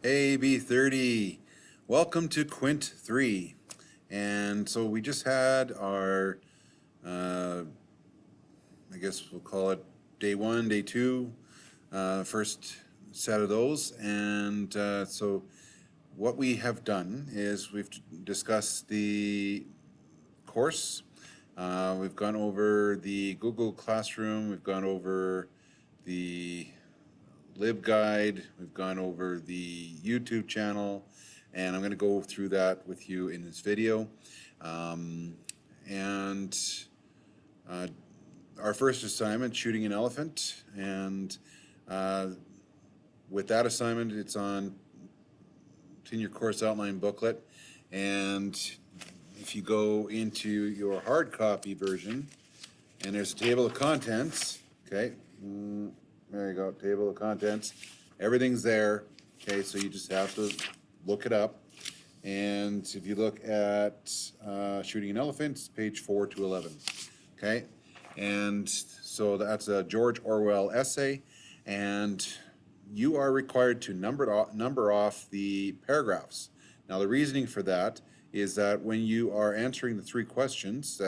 Hey B30, welcome to Quint 3. And so we just had our, I guess we'll call it day 1, day 2, first set of those. And so what we have done is we've discussed the course. We've gone over the Google Classroom, we've gone over the LibGuide, we've gone over the YouTube channel, and I'm going to go through that with you in this video. And our first assignment, shooting an elephant, and with that assignment, it's in your course outline booklet, and if you go into your hard copy version, and there's a table of contents, okay, there you go, table of contents, everything's there, okay, so you just have to look it up. And if you look at shooting an elephant, it's page 4 to 11, okay, and so that's a George Orwell essay, and you are required to number off the paragraphs. Now the reasoning for that is that when you are answering the 3 questions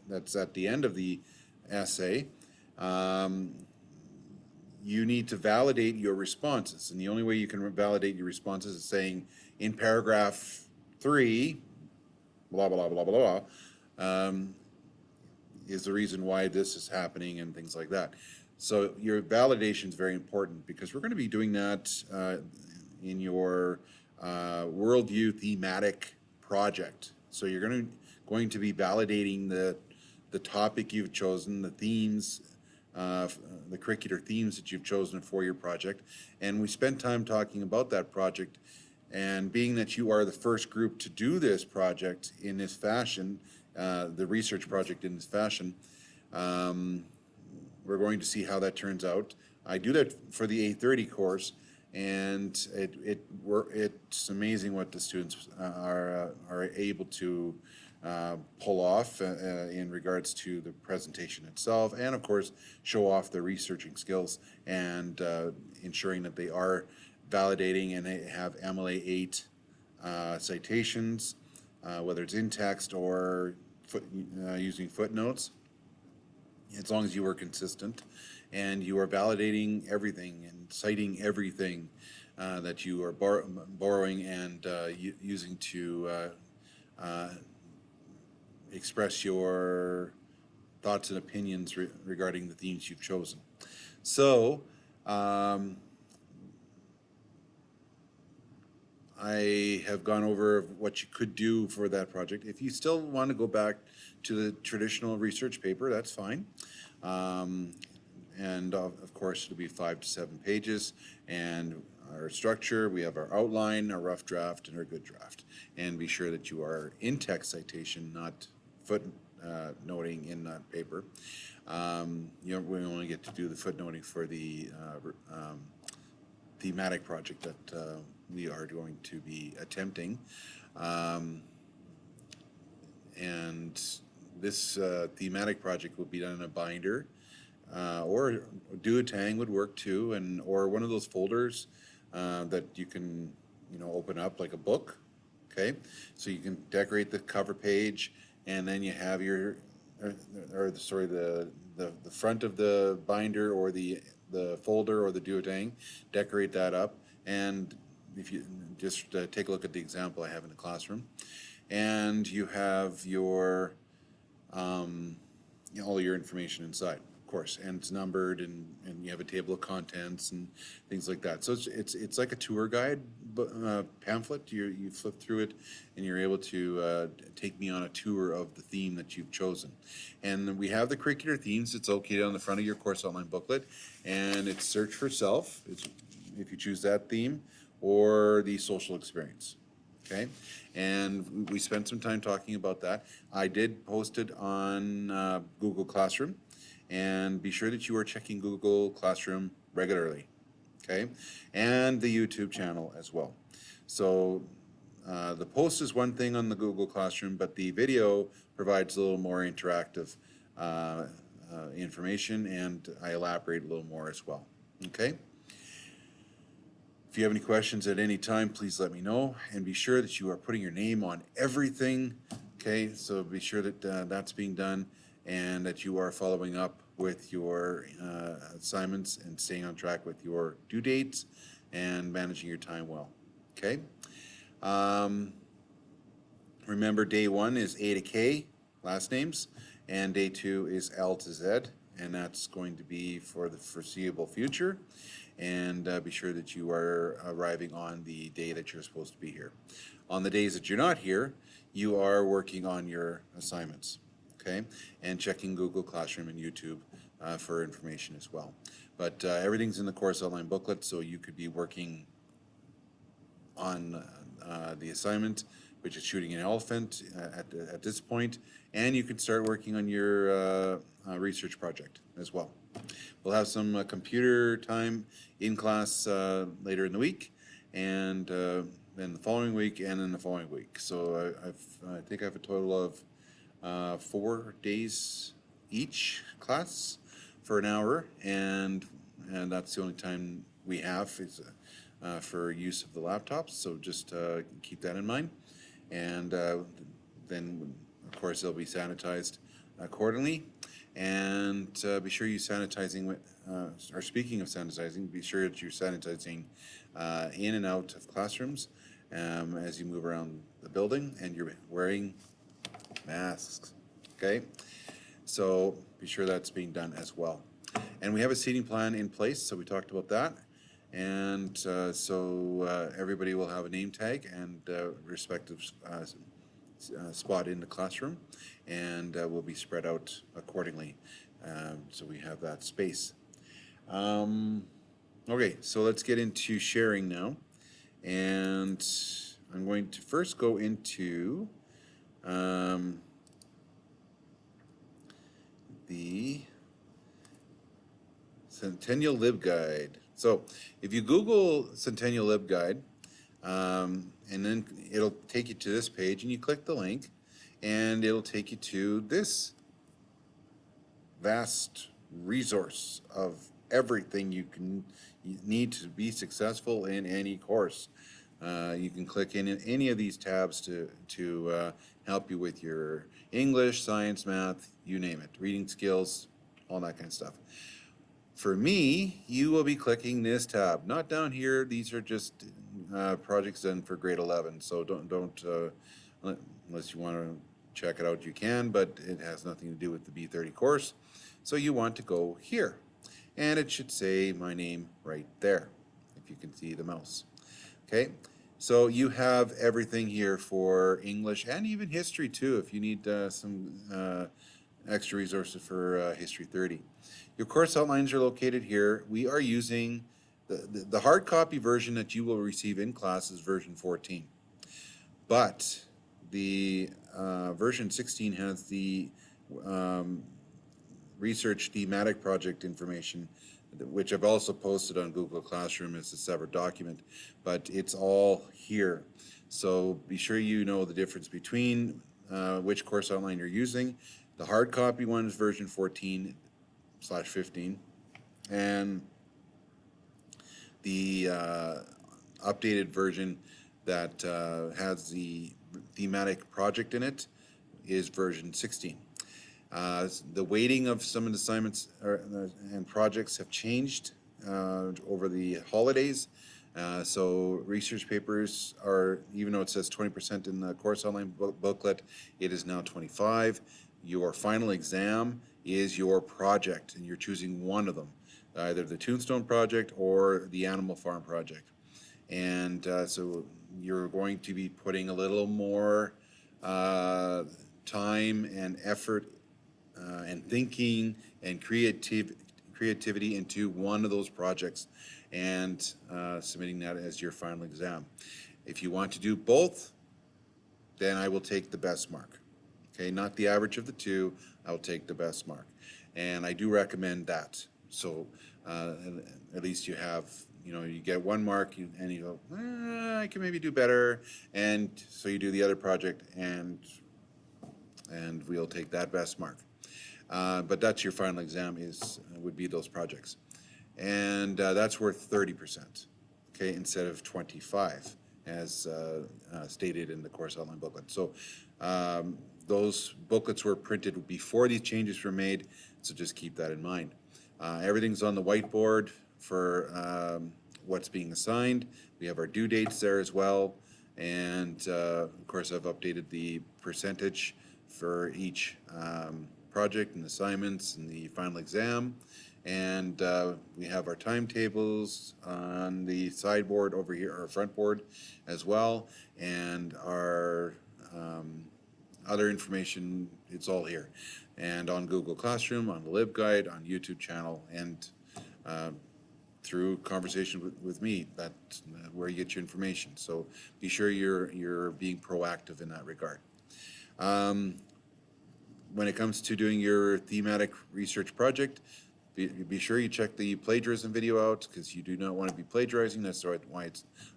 that's at the end of the essay, you need to validate your responses, and the only way you can validate your responses is saying in paragraph 3, blah blah blah blah blah, is the reason why this is happening and things like that. So your validation is very important, because we're going to be doing that in your worldview thematic project. So you're going to be validating the topic you've chosen, the themes, the curricular themes that you've chosen for your project. And we spent time talking about that project, and being that you are the first group to do this project in this fashion, the research project in this fashion, we're going to see how that turns out. I do that for the A30 course, and it's amazing what the students are able to pull off in regards to the presentation itself, and of course show off their researching skills, and ensuring that they are validating and they have MLA 8 citations, whether it's in text or using footnotes, as long as you are consistent and you are validating everything and citing everything that you are borrowing and using to express your thoughts and opinions regarding the themes you've chosen. So I have gone over what you could do for that project. If you still want to go back to the traditional research paper, that's fine. And of course, it'll be 5 to 7 pages. And our structure, we have our outline, our rough draft, and our good draft. And be sure that you are in text citation, not footnoting in that paper. We only get to do the footnoting for the thematic project that we are going to be attempting. And this thematic project will be done in a binder, or duotang would work too, or one of those folders that you can open up like a book. Okay, so you can decorate the cover page, and then you have your the front of the binder or the folder or the duotang, decorate that up. And if you just take a look at the example I have in the classroom, and you have your all your information inside, of course, and it's numbered, and you have a table of contents and things like that. So it's like a tour guide pamphlet. You flip through it, and you're able to take me on a tour of the theme that you've chosen. And we have the curricular themes. It's located on the front of your course outline booklet, and it's search for self, if you choose that theme, or the social experience. Okay, and we spent some time talking about that. I did post it on Google Classroom, and be sure that you are checking Google Classroom regularly, okay, and the YouTube channel as well. So the post is one thing on the Google Classroom, but the video provides a little more interactive information, and I elaborate a little more as well, okay. If you have any questions at any time, please let me know, and be sure that you are putting your name on everything. Okay, so be sure that that's being done, and that you are following up with your assignments and staying on track with your due dates and managing your time well. Okay. Remember, day 1 is A to K, last names, and day 2 is L to Z, and that's going to be for the foreseeable future. And be sure that you are arriving on the day that you're supposed to be here. On the days that you're not here, you are working on your assignments, okay, and checking Google Classroom and YouTube for information as well. But everything's in the course outline booklet, so you could be working on the assignment, which is shooting an elephant at this point, and you can start working on your research project as well. We'll have some computer time in class later in the week, and then the following week, and then the following week. So I think I have a total of 4 days each class for an hour, and that's the only time we have is for use of the laptops. So just keep that in mind, and then of course they'll be sanitized accordingly. And be sure you sanitizing, or speaking of sanitizing, be sure that you're sanitizing in and out of classrooms as you move around the building, and you're wearing masks, okay? So be sure that's being done as well. And we have a seating plan in place, so we talked about that. And so everybody will have a name tag and respective spot in the classroom, and will be spread out accordingly, so we have that space. Okay, so let's get into sharing now, and I'm going to first go into the Centennial LibGuide. So if you Google Centennial LibGuide, and then it'll take you to this page, and you click the link, and it'll take you to this vast resource of everything you need to be successful in any course. You can click in any of these tabs to help you with your English, science, math, you name it, reading skills, all that kind of stuff. For me, you will be clicking this tab, not down here. These are just projects done for grade 11, so don't unless you want to check it out, you can, but it has nothing to do with the B30 course. So you want to go here, and it should say my name right there, if you can see the mouse. Okay, so you have everything here for English and even history too, if you need some extra resources for History 30. Your course outlines are located here. We are using the hard copy version that you will receive in class is version 14. But the version 16 has the research thematic project information, which I've also posted on Google Classroom as a separate document, but it's all here. So be sure you know the difference between which course outline you're using. The hard copy one is version 14/15, and the updated version that has the thematic project in it is version 16. The weighting of some of the assignments and projects have changed over the holidays. So research papers are, even though it says 20% in the course outline booklet, it is now 25. Your final exam is your project, and you're choosing one of them, either the Tombstone project or the Animal Farm project. And so you're going to be putting a little more time and effort and thinking and creativity into one of those projects, and submitting that as your final exam. If you want to do both, then I will take the best mark. Okay, not the average of the two, I'll take the best mark. And I do recommend that. So at least you have, you get 1 mark and you go, I can maybe do better. And so you do the other project, and we'll take that best mark. But that's your final exam would be those projects. And that's worth 30%. okay, instead of 25 as stated in the course outline booklet. So those booklets were printed before these changes were made, so just keep that in mind. Everything's on the whiteboard for what's being assigned. We have our due dates there as well, and of course I've updated the percentage for each project and assignments and the final exam. And we have our timetables on the sideboard over here, our front board as well, and our other information, it's all here. And on Google Classroom, on the LibGuide, on YouTube channel, and through conversation with me, that's where you get your information. So be sure you're being proactive in that regard. When it comes to doing your thematic research project, be sure you check the plagiarism video out, because you do not want to be plagiarizing. That's why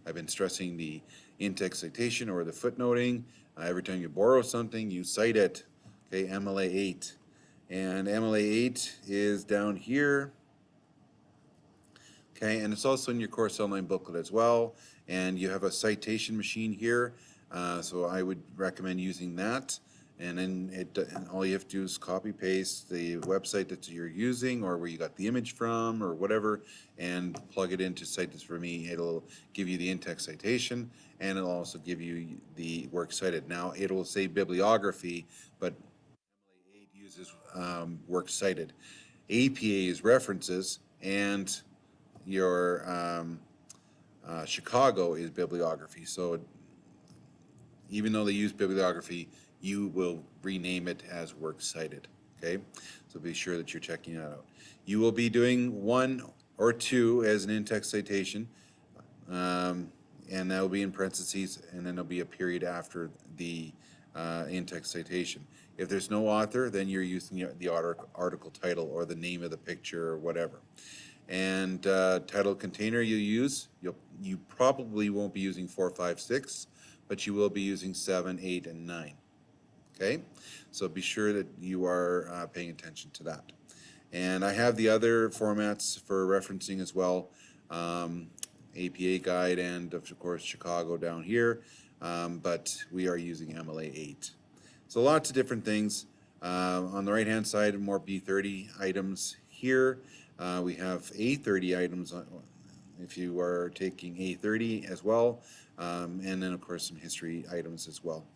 I've been stressing the in-text citation or the footnoting. Every time you borrow something, you cite it. Okay, MLA 8. And MLA 8 is down here. Okay, and it's also in your course online booklet as well. And you have a citation machine here, so I would recommend using that. And then and all you have to do is copy paste the website that you're using or where you got the image from or whatever, and plug it into Cite This For Me. It'll give you the in-text citation, and it'll also give you the works cited. Now it will say bibliography, but MLA 8 uses works cited. APA is references, and your Chicago is bibliography. So even though they use bibliography, you will rename it as works cited. Okay, so be sure that you're checking that out. You will be doing 1 or 2 as an in-text citation, and that will be in parentheses, and then there'll be a period after the in-text citation. If there's no author, then you're using the article title or the name of the picture or whatever. And title container you probably won't be using 4, 5, 6, but you will be using 7, 8, and 9. Okay, so be sure that you are paying attention to that. And I have the other formats for referencing as well, APA guide and of course Chicago down here, but we are using MLA 8. So lots of different things. On the right hand side, more B30 items here. We have A30 items if you are taking A30 as well, and then of course some history items as well.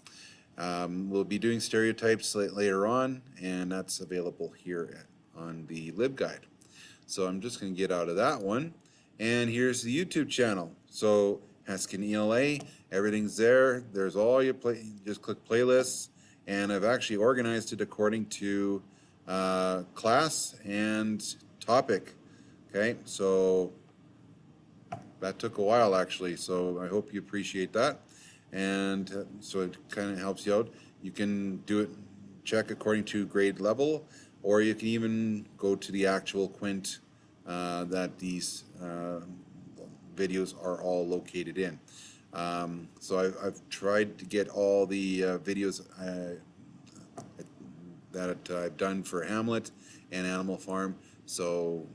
We'll be doing stereotypes later on, and that's available here on the LibGuide. So I'm just going to get out of that one, and here's the YouTube channel. So Haskin ELA, everything's there. There's all your just click playlists, and I've actually organized it according to class and topic. Okay, so that took a while actually, so I hope you appreciate that. And so it kind of helps you out. You can do it, check according to grade level, or you can even go to the actual Quint that these videos are all located in. So I've tried to get all the videos that I've done for Hamlet and Animal Farm, so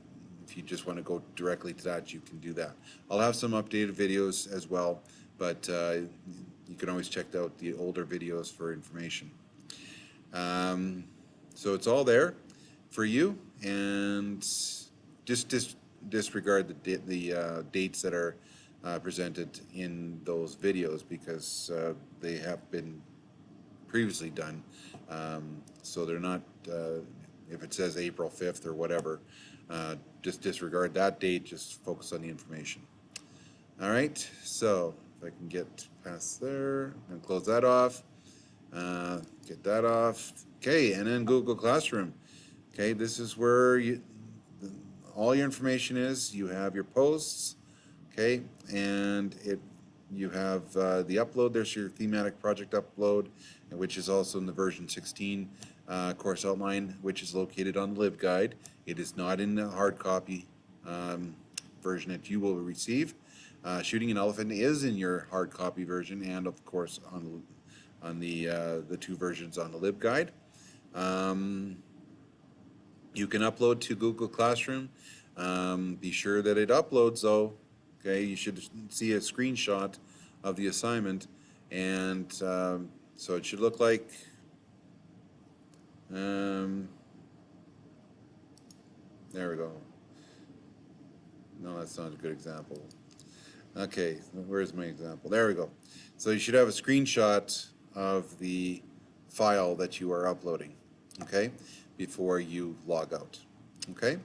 if you just want to go directly to that, you can do that. I'll have some updated videos as well, but you can always check out the older videos for information. So it's all there for you, and just disregard the dates that are presented in those videos, because they have been previously done. So they're not, if it says April 5th or whatever, just disregard that date, just focus on the information. All right, so if I can get past there and close that off, get that off. Okay, and then Google Classroom. Okay, this is where all your information is. You have your posts, okay, and you have the upload. There's your thematic project upload, which is also in the version 16 course outline, which is located on LibGuide. It is not in the hard copy version that you will receive. Shooting an Elephant is in your hard copy version, and of course on the 2 versions on the LibGuide. You can upload to Google Classroom. Be sure that it uploads though, Okay, you should see a screenshot of the assignment, and so it should look like there we go. No, that's not a good example. Okay, where's my example? There we go. So you should have a screenshot of the file that you are uploading, okay, before you log out, okay?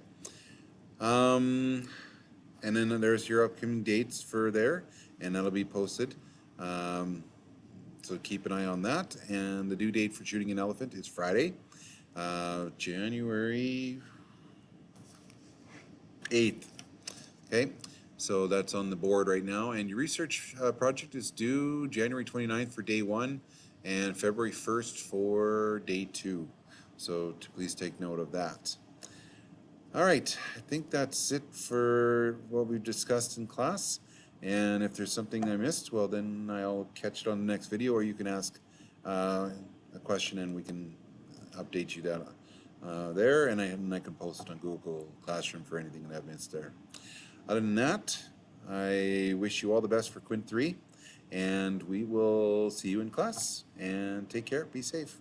And then there's your upcoming dates for there, and that'll be posted. So keep an eye on that. And the due date for shooting an elephant is Friday, January 8th. Okay, so that's on the board right now. And your research project is due January 29th for day 1 and February 1st for day 2. So please take note of that. All right, I think that's it for what we've discussed in class. And if there's something I missed, well, then I'll catch it on the next video, or you can ask a question and we can update you that there, and I can post it on Google Classroom for anything that I've missed there. Other than that, I wish you all the best for Quint 3, and we will see you in class. And take care, be safe.